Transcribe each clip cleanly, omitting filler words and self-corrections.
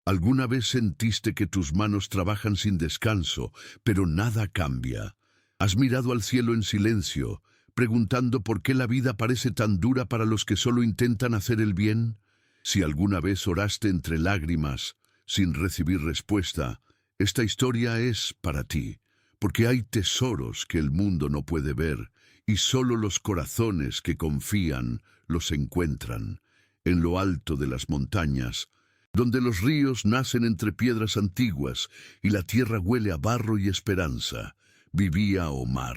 ¿Alguna vez sentiste que tus manos trabajan sin descanso, pero nada cambia? ¿Has mirado al cielo en silencio, preguntando por qué la vida parece tan dura para los que solo intentan hacer el bien? Si alguna vez oraste entre lágrimas, sin recibir respuesta, esta historia es para ti, porque hay tesoros que el mundo no puede ver, y solo los corazones que confían los encuentran. En lo alto de las montañas, donde los ríos nacen entre piedras antiguas y la tierra huele a barro y esperanza, vivía Omar,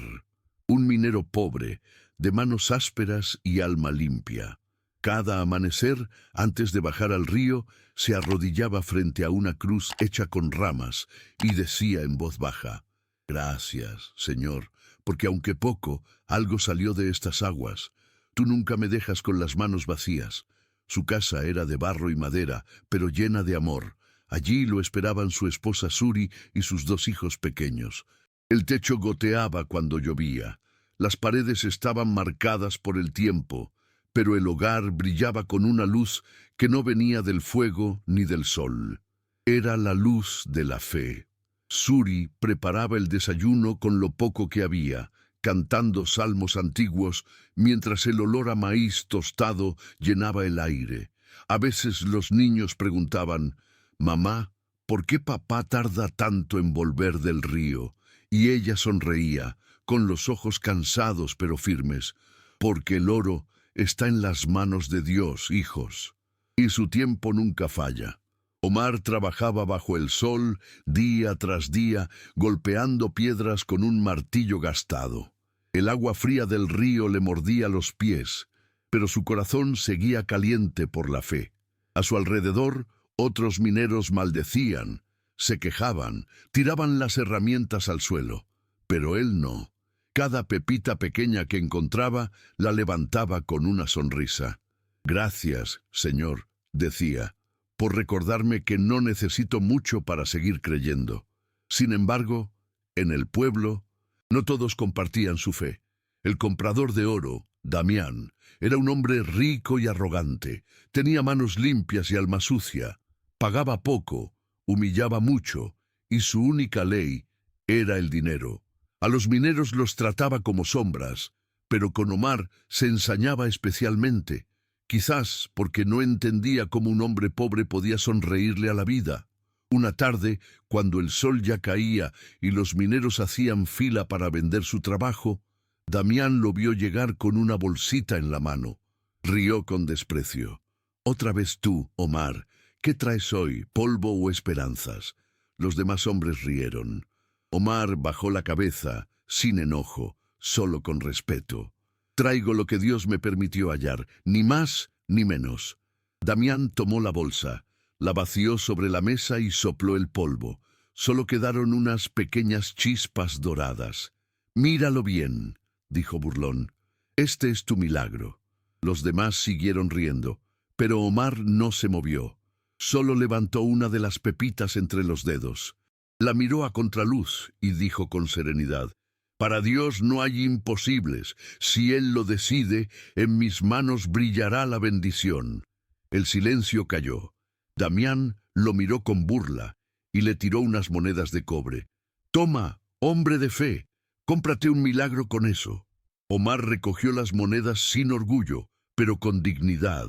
un minero pobre, de manos ásperas y alma limpia. Cada amanecer, antes de bajar al río, se arrodillaba frente a una cruz hecha con ramas y decía en voz baja: «Gracias, Señor, porque aunque poco, algo salió de estas aguas. Tú nunca me dejas con las manos vacías». Su casa era de barro y madera, pero llena de amor. Allí lo esperaban su esposa Suri y sus 2 hijos pequeños. El techo goteaba cuando llovía. Las paredes estaban marcadas por el tiempo, pero el hogar brillaba con una luz que no venía del fuego ni del sol. Era la luz de la fe. Suri preparaba el desayuno con lo poco que había, cantando salmos antiguos, mientras el olor a maíz tostado llenaba el aire. A veces los niños preguntaban: «Mamá, ¿por qué papá tarda tanto en volver del río?». Y ella sonreía, con los ojos cansados pero firmes: «Porque el oro está en las manos de Dios, hijos, y su tiempo nunca falla». Omar trabajaba bajo el sol, día tras día, golpeando piedras con un martillo gastado. El agua fría del río le mordía los pies, pero su corazón seguía caliente por la fe. A su alrededor, otros mineros maldecían, se quejaban, tiraban las herramientas al suelo, pero él no. Cada pepita pequeña que encontraba la levantaba con una sonrisa. «Gracias, Señor», decía, «por recordarme que no necesito mucho para seguir creyendo». Sin embargo, en el pueblo, no todos compartían su fe. El comprador de oro, Damián, era un hombre rico y arrogante. Tenía manos limpias y alma sucia. Pagaba poco, humillaba mucho, y su única ley era el dinero. A los mineros los trataba como sombras, pero con Omar se ensañaba especialmente. Quizás porque no entendía cómo un hombre pobre podía sonreírle a la vida. Una tarde, cuando el sol ya caía y los mineros hacían fila para vender su trabajo, Damián lo vio llegar con una bolsita en la mano. Rió con desprecio. «Otra vez tú, Omar. ¿Qué traes hoy, polvo o esperanzas?». Los demás hombres rieron. Omar bajó la cabeza, sin enojo, solo con respeto. «Traigo lo que Dios me permitió hallar, ni más ni menos». Damián tomó la bolsa, la vació sobre la mesa y sopló el polvo. Solo quedaron unas pequeñas chispas doradas. «Míralo bien», dijo burlón. «Este es tu milagro». Los demás siguieron riendo, pero Omar no se movió. Solo levantó una de las pepitas entre los dedos. La miró a contraluz y dijo con serenidad: «Para Dios no hay imposibles. Si Él lo decide, en mis manos brillará la bendición». El silencio cayó. Damián lo miró con burla y le tiró unas monedas de cobre. «Toma, hombre de fe, cómprate un milagro con eso». Omar recogió las monedas sin orgullo, pero con dignidad.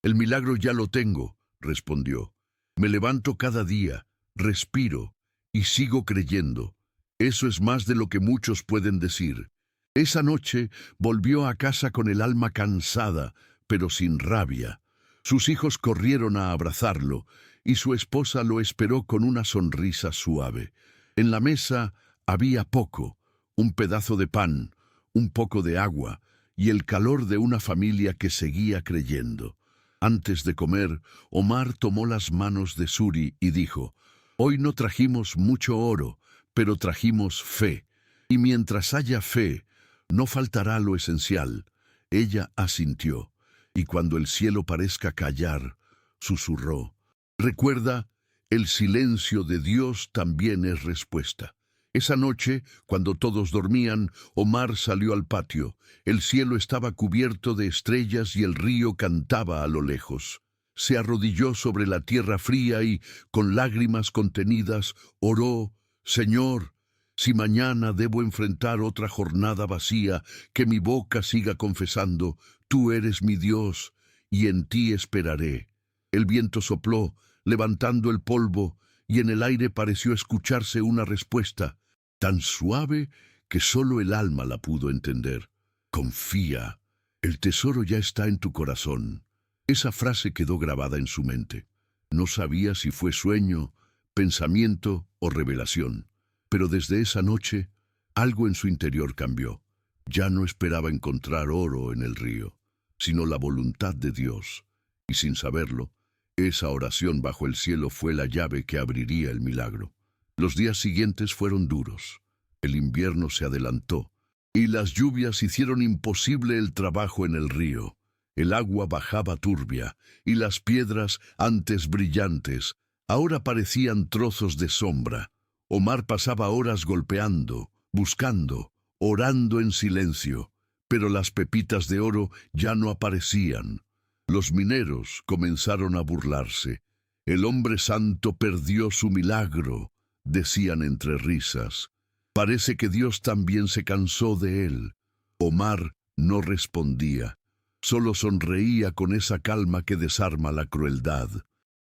«El milagro ya lo tengo», respondió. «Me levanto cada día, respiro y sigo creyendo. Eso es más de lo que muchos pueden decir». Esa noche volvió a casa con el alma cansada, pero sin rabia. Sus hijos corrieron a abrazarlo, y su esposa lo esperó con una sonrisa suave. En la mesa había poco: un pedazo de pan, un poco de agua, y el calor de una familia que seguía creyendo. Antes de comer, Omar tomó las manos de Suri y dijo: «Hoy no trajimos mucho oro, pero trajimos fe. Y mientras haya fe, no faltará lo esencial». Ella asintió, y cuando el cielo parezca callar, susurró: «Recuerda, el silencio de Dios también es respuesta». Esa noche, cuando todos dormían, Omar salió al patio. El cielo estaba cubierto de estrellas y el río cantaba a lo lejos. se arrodilló sobre la tierra fría y, con lágrimas contenidas, oró: «Señor, si mañana debo enfrentar otra jornada vacía, que mi boca siga confesando: tú eres mi Dios, y en ti esperaré». El viento sopló, levantando el polvo, y en el aire pareció escucharse una respuesta, tan suave que solo el alma la pudo entender: «Confía, el tesoro ya está en tu corazón». Esa frase quedó grabada en su mente. No sabía si fue sueño, pensamiento o revelación, pero desde esa noche algo en su interior cambió. Ya no esperaba encontrar oro en el río, sino la voluntad de Dios, y sin saberlo, esa oración bajo el cielo fue la llave que abriría el milagro. Los días siguientes fueron duros. El invierno se adelantó, y las lluvias hicieron imposible el trabajo en el río. El agua bajaba turbia, y las piedras, antes brillantes, ahora parecían trozos de sombra. Omar pasaba horas golpeando, buscando, orando en silencio, pero las pepitas de oro ya no aparecían. Los mineros comenzaron a burlarse. «El hombre santo perdió su milagro», decían entre risas. «Parece que Dios también se cansó de él». Omar no respondía. Solo sonreía con esa calma que desarma la crueldad.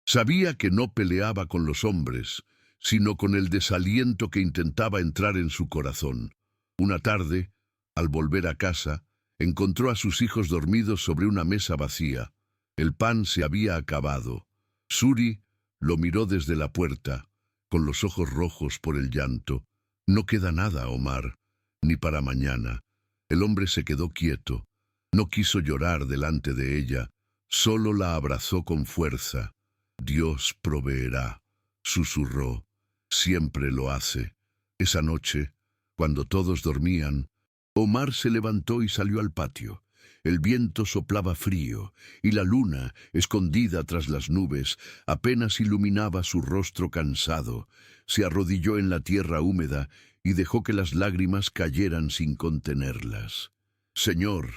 Sabía que no peleaba con los hombres, sino con el desaliento que intentaba entrar en su corazón. Una tarde, al volver a casa, encontró a sus hijos dormidos sobre una mesa vacía. El pan se había acabado. Suri lo miró desde la puerta, con los ojos rojos por el llanto. «No queda nada, Omar, ni para mañana». El hombre se quedó quieto. No quiso llorar delante de ella, solo la abrazó con fuerza. «Dios proveerá», susurró. «Siempre lo hace». Esa noche, cuando todos dormían, Omar se levantó y salió al patio. El viento soplaba frío, y la luna, escondida tras las nubes, apenas iluminaba su rostro cansado. Se arrodilló en la tierra húmeda y dejó que las lágrimas cayeran sin contenerlas. «Señor»,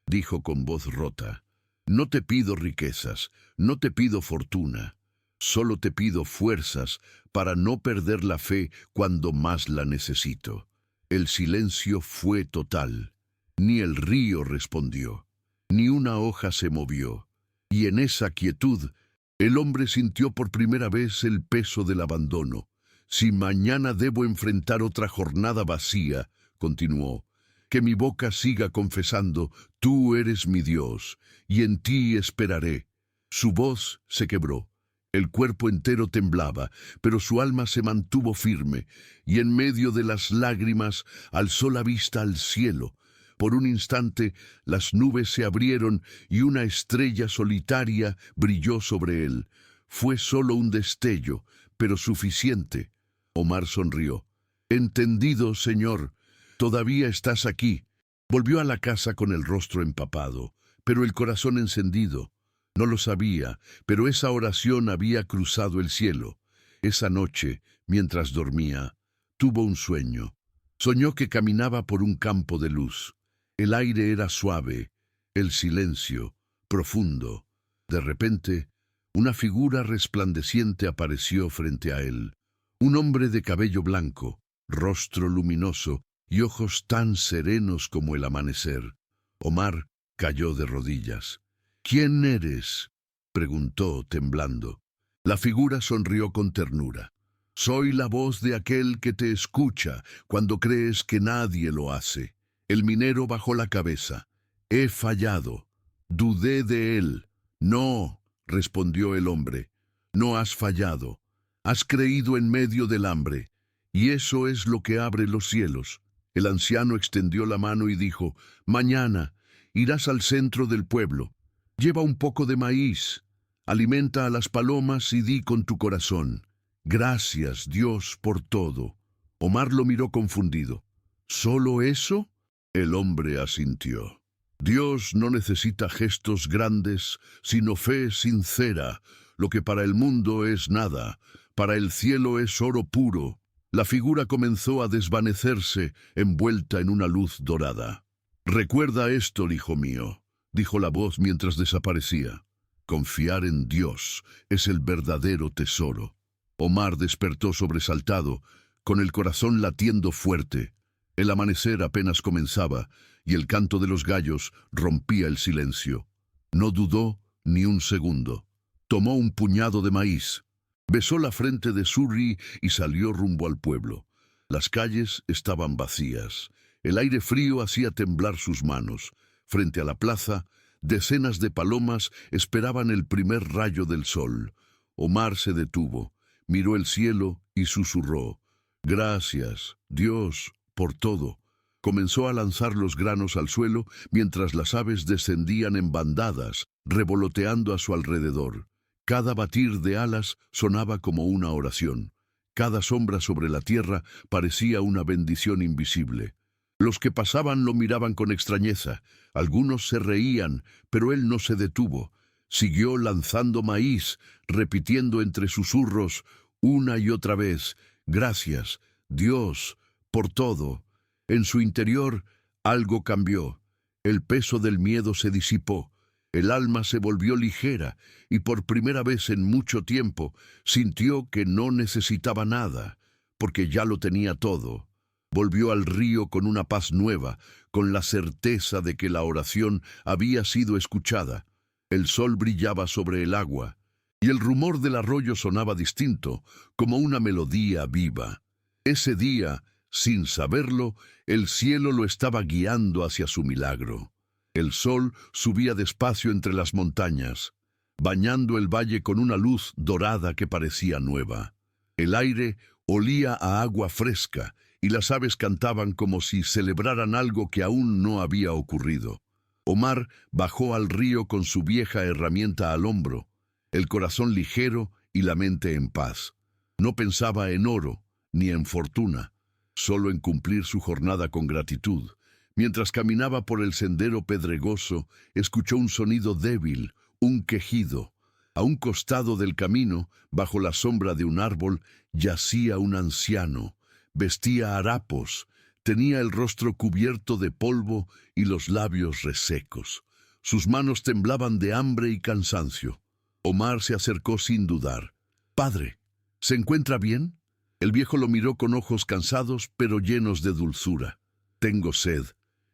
dijo con voz rota, «no te pido riquezas, no te pido fortuna. Solo te pido fuerzas para no perder la fe cuando más la necesito». El silencio fue total. Ni el río respondió, ni una hoja se movió. Y en esa quietud, el hombre sintió por primera vez el peso del abandono. «Si mañana debo enfrentar otra jornada vacía», continuó, «que mi boca siga confesando: tú eres mi Dios, y en ti esperaré». Su voz se quebró. El cuerpo entero temblaba, pero su alma se mantuvo firme, y en medio de las lágrimas alzó la vista al cielo. Por un instante las nubes se abrieron y una estrella solitaria brilló sobre él. Fue solo un destello, pero suficiente. Omar sonrió. «Entendido, Señor. Todavía estás aquí». Volvió a la casa con el rostro empapado, pero el corazón encendido. No lo sabía, pero esa oración había cruzado el cielo. Esa noche, mientras dormía, tuvo un sueño. Soñó que caminaba por un campo de luz. El aire era suave, el silencio profundo. De repente, una figura resplandeciente apareció frente a él. Un hombre de cabello blanco, rostro luminoso y ojos tan serenos como el amanecer. Omar cayó de rodillas. «¿Quién eres?», preguntó temblando. La figura sonrió con ternura. «Soy la voz de aquel que te escucha cuando crees que nadie lo hace». El minero bajó la cabeza. «He fallado. Dudé de él». «No», respondió el hombre, «no has fallado. Has creído en medio del hambre, y eso es lo que abre los cielos». El anciano extendió la mano y dijo: «Mañana irás al centro del pueblo. Lleva un poco de maíz, alimenta a las palomas y di con tu corazón: gracias, Dios, por todo». Omar lo miró confundido. «¿Solo eso?». El hombre asintió. «Dios no necesita gestos grandes, sino fe sincera. Lo que para el mundo es nada, para el cielo es oro puro». La figura comenzó a desvanecerse, envuelta en una luz dorada. «Recuerda esto, hijo mío», dijo la voz mientras desaparecía. confiar en Dios es el verdadero tesoro. Omar despertó sobresaltado, con el corazón latiendo fuerte. El amanecer apenas comenzaba y el canto de los gallos rompía el silencio. No dudó ni un segundo. Tomó un puñado de maíz, besó la frente de Suri y salió rumbo al pueblo. Las calles estaban vacías. El aire frío hacía temblar sus manos. Frente a la plaza, decenas de palomas esperaban el primer rayo del sol. Omar se detuvo, miró el cielo y susurró: «Gracias, Dios, por todo». Comenzó a lanzar los granos al suelo mientras las aves descendían en bandadas, revoloteando a su alrededor. Cada batir de alas sonaba como una oración. Cada sombra sobre la tierra parecía una bendición invisible. Los que pasaban lo miraban con extrañeza. Algunos se reían, pero él no se detuvo. Siguió lanzando maíz, repitiendo entre susurros una y otra vez: «Gracias, Dios, por todo». En su interior algo cambió. El peso del miedo se disipó. El alma se volvió ligera y por primera vez en mucho tiempo sintió que no necesitaba nada, porque ya lo tenía todo. Volvió al río con una paz nueva, con la certeza de que la oración había sido escuchada. El sol brillaba sobre el agua y el rumor del arroyo sonaba distinto, como una melodía viva. Ese día, sin saberlo, el cielo lo estaba guiando hacia su milagro. El sol subía despacio entre las montañas, bañando el valle con una luz dorada que parecía nueva. El aire olía a agua fresca y las aves cantaban como si celebraran algo que aún no había ocurrido. Omar bajó al río con su vieja herramienta al hombro, el corazón ligero y la mente en paz. No pensaba en oro ni en fortuna, solo en cumplir su jornada con gratitud. Mientras caminaba por el sendero pedregoso, escuchó un sonido débil, un quejido. A un costado del camino, bajo la sombra de un árbol, yacía un anciano. Vestía harapos, tenía el rostro cubierto de polvo y los labios resecos. Sus manos temblaban de hambre y cansancio. Omar se acercó sin dudar. «Padre, ¿se encuentra bien?». El viejo lo miró con ojos cansados, pero llenos de dulzura. «Tengo sed,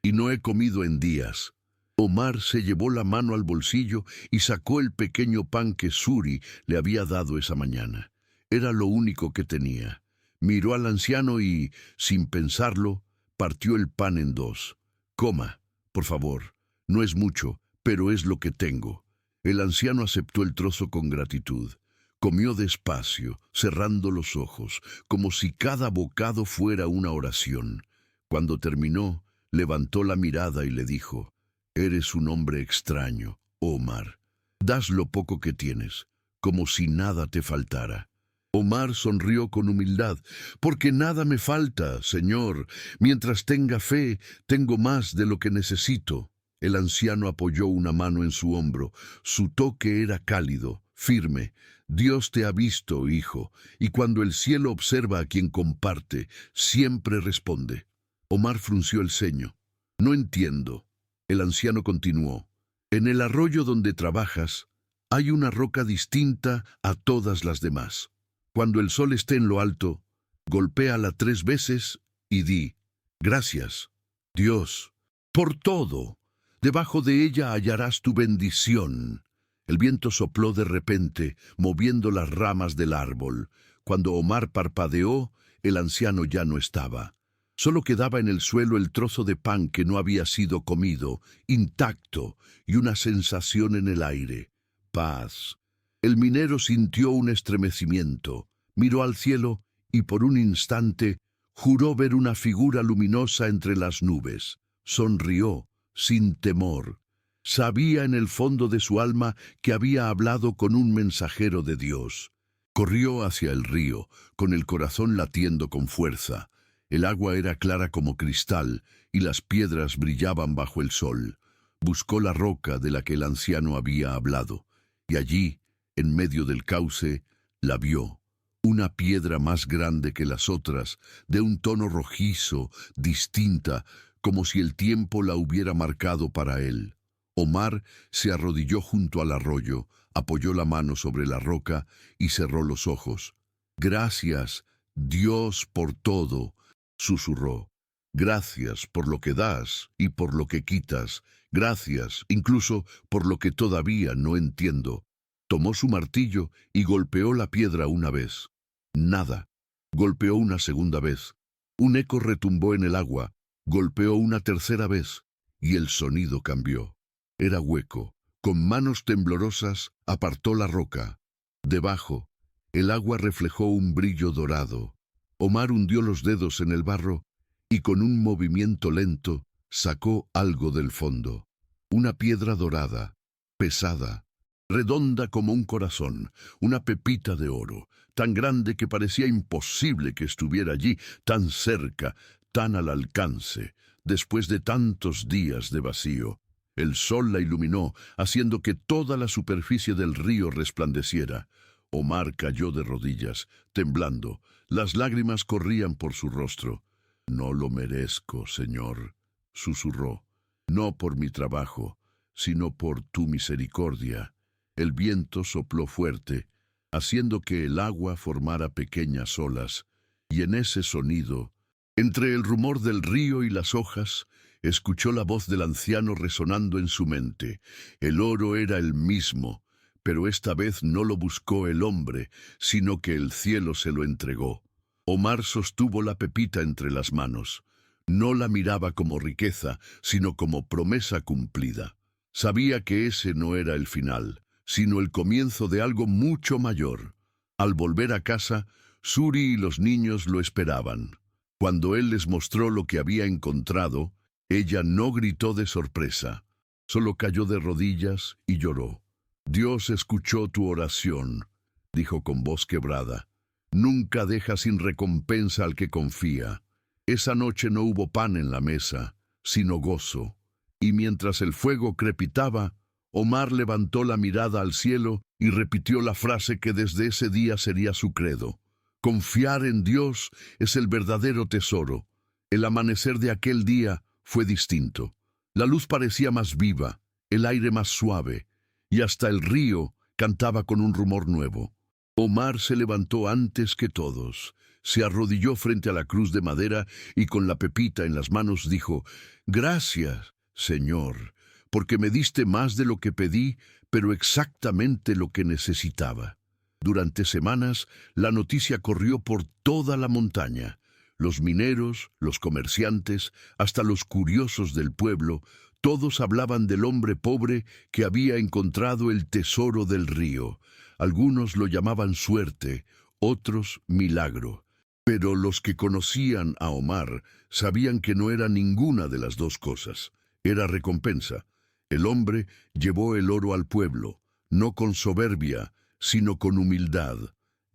y no he comido en días». Omar se llevó la mano al bolsillo y sacó el pequeño pan que Suri le había dado esa mañana. Era lo único que tenía. Miró al anciano y, sin pensarlo, partió el pan en dos. «Coma, por favor. No es mucho, pero es lo que tengo». El anciano aceptó el trozo con gratitud. Comió despacio, cerrando los ojos, como si cada bocado fuera una oración. Cuando terminó, levantó la mirada y le dijo: «Eres un hombre extraño, Omar. Das lo poco que tienes, como si nada te faltara». Omar sonrió con humildad. «Porque nada me falta, Señor. Mientras tenga fe, tengo más de lo que necesito». El anciano apoyó una mano en su hombro. Su toque era cálido, firme. «Dios te ha visto, hijo, y cuando el cielo observa a quien comparte, siempre responde». Omar frunció el ceño. «No entiendo». El anciano continuó: «En el arroyo donde trabajas, hay una roca distinta a todas las demás. Cuando el sol esté en lo alto, golpéala 3 veces y di: gracias, Dios, por todo. Debajo de ella hallarás tu bendición». El viento sopló de repente, moviendo las ramas del árbol. Cuando Omar parpadeó, el anciano ya no estaba. Solo quedaba en el suelo el trozo de pan que no había sido comido, intacto, y una sensación en el aire: paz. El minero sintió un estremecimiento, miró al cielo y por un instante juró ver una figura luminosa entre las nubes. Sonrió, sin temor. Sabía en el fondo de su alma que había hablado con un mensajero de Dios. Corrió hacia el río, con el corazón latiendo con fuerza. El agua era clara como cristal y las piedras brillaban bajo el sol. Buscó la roca de la que el anciano había hablado, y allí, en medio del cauce, la vio. Una piedra más grande que las otras, de un tono rojizo, distinta, como si el tiempo la hubiera marcado para él. Omar se arrodilló junto al arroyo, apoyó la mano sobre la roca y cerró los ojos. «Gracias, Dios, por todo», susurró. «Gracias por lo que das y por lo que quitas. Gracias, incluso, por lo que todavía no entiendo». Tomó su martillo y golpeó la piedra una vez. Nada. Golpeó una segunda vez. Un eco retumbó en el agua. Golpeó una tercera vez. Y el sonido cambió. Era hueco. Con manos temblorosas apartó la roca. Debajo, el agua reflejó un brillo dorado. Omar hundió los dedos en el barro y con un movimiento lento sacó algo del fondo. Una piedra dorada, pesada, redonda como un corazón, una pepita de oro, tan grande que parecía imposible que estuviera allí, tan cerca, tan al alcance, después de tantos días de vacío. El sol la iluminó, haciendo que toda la superficie del río resplandeciera. Omar cayó de rodillas, temblando. Las lágrimas corrían por su rostro. «No lo merezco, Señor», susurró. «No por mi trabajo, sino por tu misericordia». El viento sopló fuerte, haciendo que el agua formara pequeñas olas, y en ese sonido, entre el rumor del río y las hojas, escuchó la voz del anciano resonando en su mente. El oro era el mismo, pero esta vez no lo buscó el hombre, sino que el cielo se lo entregó. Omar sostuvo la pepita entre las manos. No la miraba como riqueza, sino como promesa cumplida. Sabía que ese no era el final, sino el comienzo de algo mucho mayor. Al volver a casa, Suri y los niños lo esperaban. Cuando él les mostró lo que había encontrado, ella no gritó de sorpresa, solo cayó de rodillas y lloró. «Dios escuchó tu oración», dijo con voz quebrada. «Nunca deja sin recompensa al que confía». Esa noche no hubo pan en la mesa, sino gozo. Y mientras el fuego crepitaba, Omar levantó la mirada al cielo y repitió la frase que desde ese día sería su credo. Confiar en Dios es el verdadero tesoro. El amanecer de aquel día fue distinto. La luz parecía más viva, el aire más suave, y hasta el río cantaba con un rumor nuevo. Omar se levantó antes que todos, se arrodilló frente a la cruz de madera y con la pepita en las manos dijo: «Gracias, Señor, porque me diste más de lo que pedí, pero exactamente lo que necesitaba». Durante semanas, la noticia corrió por toda la montaña. Los mineros, los comerciantes, hasta los curiosos del pueblo, todos hablaban del hombre pobre que había encontrado el tesoro del río. Algunos lo llamaban suerte, otros milagro. Pero los que conocían a Omar sabían que no era ninguna de las dos cosas. Era recompensa. El hombre llevó el oro al pueblo, no con soberbia, sino con humildad.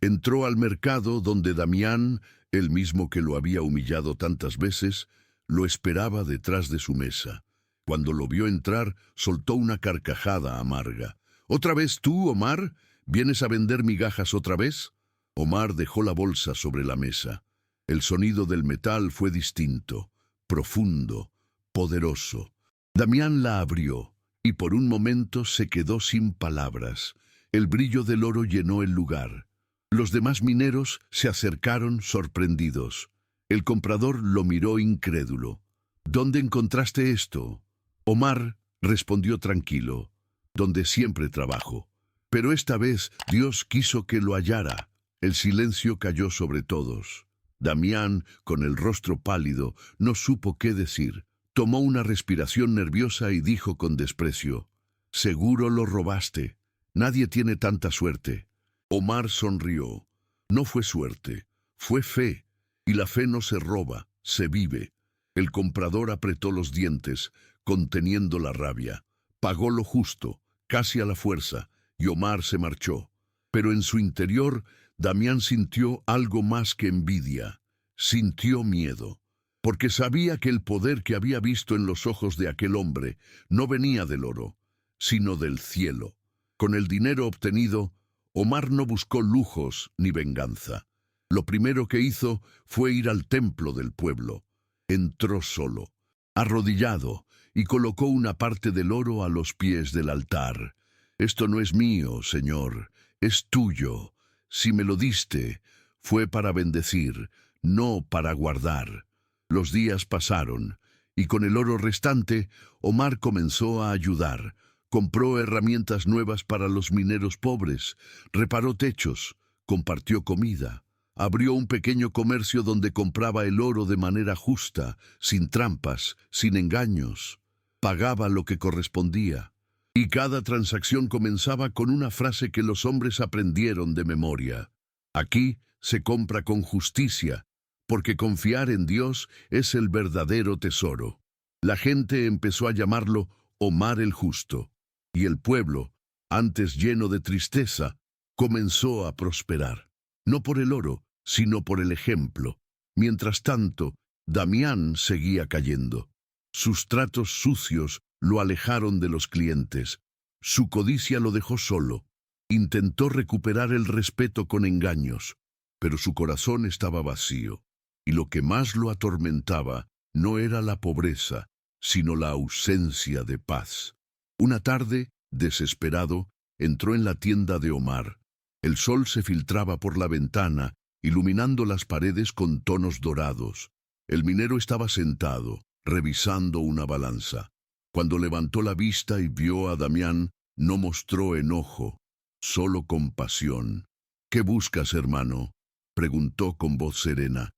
Entró al mercado donde Damián, el mismo que lo había humillado tantas veces, lo esperaba detrás de su mesa. Cuando lo vio entrar, soltó una carcajada amarga. «¿Otra vez tú, Omar? ¿Vienes a vender migajas otra vez?» Omar dejó la bolsa sobre la mesa. El sonido del metal fue distinto, profundo, poderoso. Damián la abrió, y por un momento se quedó sin palabras. El brillo del oro llenó el lugar. Los demás mineros se acercaron sorprendidos. El comprador lo miró incrédulo. «¿Dónde encontraste esto?» Omar respondió tranquilo: «Donde siempre trabajo». Pero esta vez Dios quiso que lo hallara. El silencio cayó sobre todos. Damián, con el rostro pálido, no supo qué decir. Tomó una respiración nerviosa y dijo con desprecio: «Seguro lo robaste. Nadie tiene tanta suerte». Omar sonrió. No fue suerte, fue fe. Y la fe no se roba, se vive. El comprador apretó los dientes, conteniendo la rabia. Pagó lo justo, casi a la fuerza, y Omar se marchó. Pero en su interior, Damián sintió algo más que envidia. Sintió miedo, porque sabía que el poder que había visto en los ojos de aquel hombre no venía del oro, sino del cielo. Con el dinero obtenido, Omar no buscó lujos ni venganza. Lo primero que hizo fue ir al templo del pueblo. Entró solo, arrodillado, y colocó una parte del oro a los pies del altar. Esto no es mío, Señor, es tuyo. Si me lo diste, fue para bendecir, no para guardar. Los días pasaron, y con el oro restante, Omar comenzó a ayudar. Compró herramientas nuevas para los mineros pobres, reparó techos, compartió comida, abrió un pequeño comercio donde compraba el oro de manera justa, sin trampas, sin engaños. Pagaba lo que correspondía. Y cada transacción comenzaba con una frase que los hombres aprendieron de memoria. Aquí se compra con justicia, porque confiar en Dios es el verdadero tesoro. La gente empezó a llamarlo Omar el Justo, y el pueblo, antes lleno de tristeza, comenzó a prosperar, no por el oro, sino por el ejemplo. Mientras tanto, Damián seguía cayendo. Sus tratos sucios lo alejaron de los clientes. Su codicia lo dejó solo. Intentó recuperar el respeto con engaños, pero su corazón estaba vacío, y lo que más lo atormentaba no era la pobreza, sino la ausencia de paz. Una tarde, desesperado, entró en la tienda de Omar. El sol se filtraba por la ventana, iluminando las paredes con tonos dorados. El minero estaba sentado, revisando una balanza. Cuando levantó la vista y vio a Damián, no mostró enojo, solo compasión. «¿Qué buscas, hermano?», preguntó con voz serena.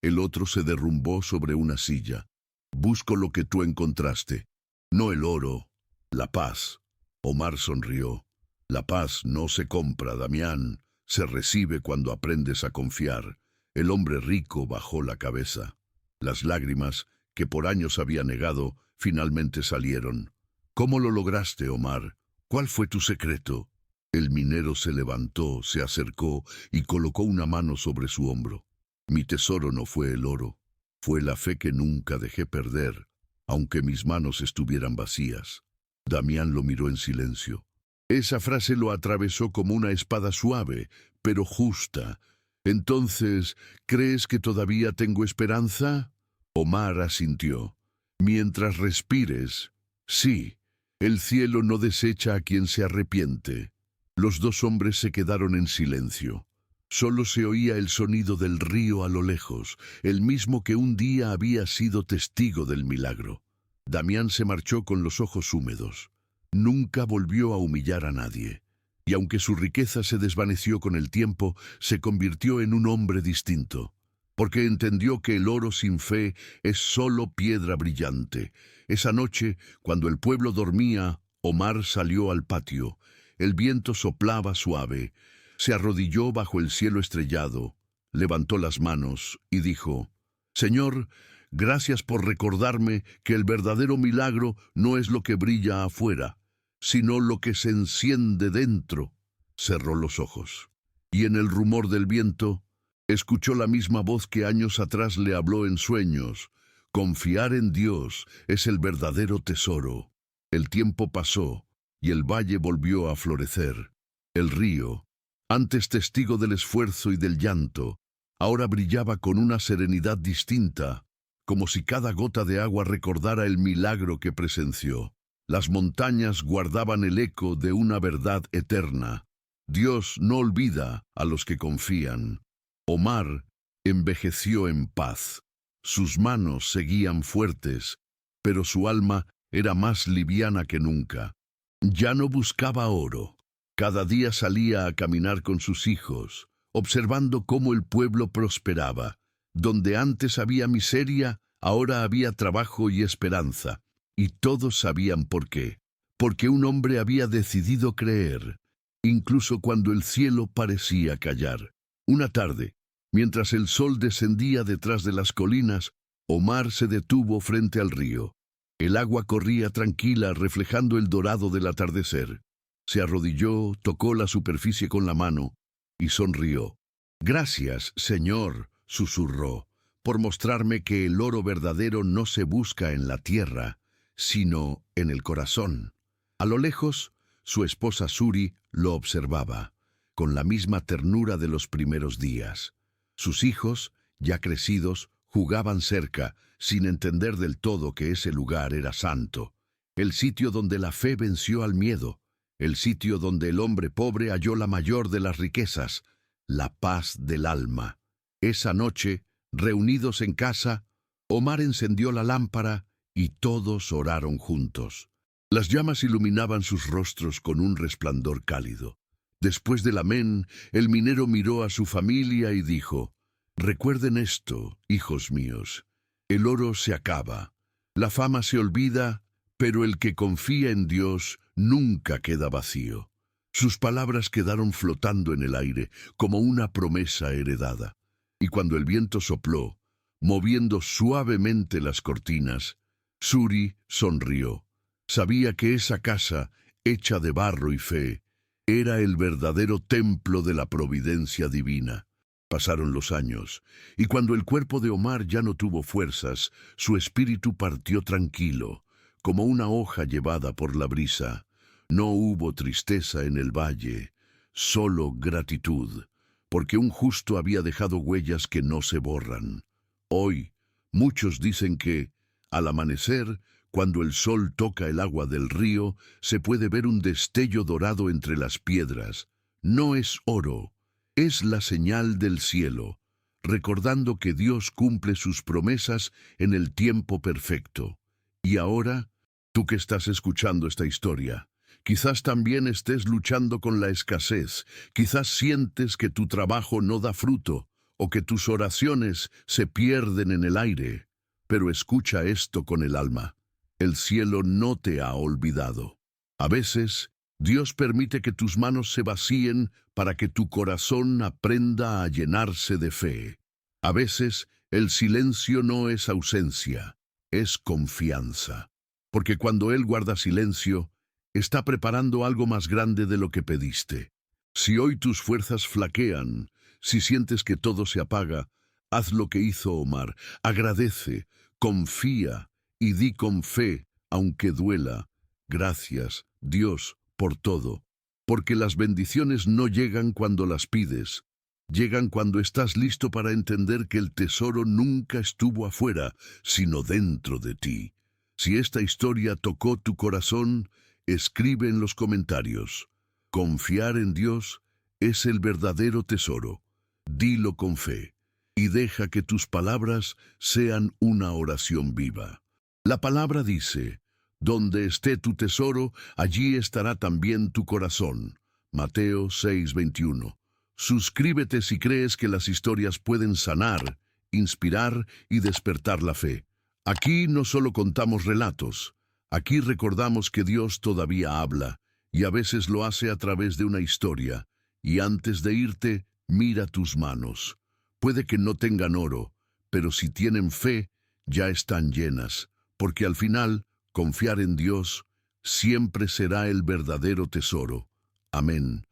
El otro se derrumbó sobre una silla. «Busco lo que tú encontraste. No el oro, la paz». Omar sonrió. «La paz no se compra, Damián. Se recibe cuando aprendes a confiar». El hombre rico bajó la cabeza. Las lágrimas, que por años había negado, finalmente salieron. «¿Cómo lo lograste, Omar? ¿Cuál fue tu secreto?». El minero se levantó, se acercó y colocó una mano sobre su hombro. «Mi tesoro no fue el oro, fue la fe que nunca dejé perder, aunque mis manos estuvieran vacías». Damián lo miró en silencio. Esa frase lo atravesó como una espada suave, pero justa. «Entonces, ¿crees que todavía tengo esperanza?». Omar asintió. «Mientras respires, sí, el cielo no desecha a quien se arrepiente». Los dos hombres se quedaron en silencio. Solo se oía el sonido del río a lo lejos, el mismo que un día había sido testigo del milagro. Damián se marchó con los ojos húmedos. Nunca volvió a humillar a nadie. Y aunque su riqueza se desvaneció con el tiempo, se convirtió en un hombre distinto. Porque entendió que el oro sin fe es solo piedra brillante. Esa noche, cuando el pueblo dormía, Omar salió al patio. El viento soplaba suave. Se arrodilló bajo el cielo estrellado, levantó las manos y dijo: «Señor, gracias por recordarme que el verdadero milagro no es lo que brilla afuera, sino lo que se enciende dentro». Cerró los ojos, y en el rumor del viento, escuchó la misma voz que años atrás le habló en sueños: «Confiar en Dios es el verdadero tesoro». El tiempo pasó, y el valle volvió a florecer. El río, antes testigo del esfuerzo y del llanto, ahora brillaba con una serenidad distinta, como si cada gota de agua recordara el milagro que presenció. Las montañas guardaban el eco de una verdad eterna: Dios no olvida a los que confían. Omar envejeció en paz. Sus manos seguían fuertes, pero su alma era más liviana que nunca. Ya no buscaba oro. Cada día salía a caminar con sus hijos, observando cómo el pueblo prosperaba. Donde antes había miseria, ahora había trabajo y esperanza. Y todos sabían por qué. Porque un hombre había decidido creer, incluso cuando el cielo parecía callar. Una tarde, mientras el sol descendía detrás de las colinas, Omar se detuvo frente al río. El agua corría tranquila, reflejando el dorado del atardecer. Se arrodilló, tocó la superficie con la mano y sonrió. «Gracias, Señor», susurró, «por mostrarme que el oro verdadero no se busca en la tierra, sino en el corazón». A lo lejos, su esposa Suri lo observaba, con la misma ternura de los primeros días. Sus hijos, ya crecidos, jugaban cerca, sin entender del todo que ese lugar era santo, el sitio donde la fe venció al miedo, el sitio donde el hombre pobre halló la mayor de las riquezas, la paz del alma. Esa noche, reunidos en casa, Omar encendió la lámpara y todos oraron juntos. Las llamas iluminaban sus rostros con un resplandor cálido. Después del amén, el minero miró a su familia y dijo: «Recuerden esto, hijos míos, el oro se acaba, la fama se olvida, pero el que confía en Dios nunca queda vacío». Sus palabras quedaron flotando en el aire como una promesa heredada. Y cuando el viento sopló, moviendo suavemente las cortinas, Suri sonrió. Sabía que esa casa, hecha de barro y fe, era el verdadero templo de la providencia divina. Pasaron los años, y cuando el cuerpo de Omar ya no tuvo fuerzas, su espíritu partió tranquilo, como una hoja llevada por la brisa. No hubo tristeza en el valle, solo gratitud, porque un justo había dejado huellas que no se borran. Hoy, muchos dicen que, al amanecer, cuando el sol toca el agua del río, se puede ver un destello dorado entre las piedras. No es oro, es la señal del cielo, recordando que Dios cumple sus promesas en el tiempo perfecto. Y ahora, tú que estás escuchando esta historia, quizás también estés luchando con la escasez, quizás sientes que tu trabajo no da fruto, o que tus oraciones se pierden en el aire. Pero escucha esto con el alma. El cielo no te ha olvidado. A veces, Dios permite que tus manos se vacíen para que tu corazón aprenda a llenarse de fe. A veces, el silencio no es ausencia, es confianza. Porque cuando Él guarda silencio, está preparando algo más grande de lo que pediste. Si hoy tus fuerzas flaquean, si sientes que todo se apaga, haz lo que hizo Omar. Agradece, confía y di con fe, aunque duela: «Gracias, Dios, por todo». Porque las bendiciones no llegan cuando las pides, llegan cuando estás listo para entender que el tesoro nunca estuvo afuera, sino dentro de ti. Si esta historia tocó tu corazón, escribe en los comentarios: «Confiar en Dios es el verdadero tesoro». Dilo con fe y deja que tus palabras sean una oración viva. La palabra dice: «Donde esté tu tesoro, allí estará también tu corazón». Mateo 6:21. Suscríbete si crees que las historias pueden sanar, inspirar y despertar la fe. Aquí no solo contamos relatos, aquí recordamos que Dios todavía habla, y a veces lo hace a través de una historia. Y antes de irte, mira tus manos. Puede que no tengan oro, pero si tienen fe, ya están llenas, porque al final, confiar en Dios siempre será el verdadero tesoro. Amén.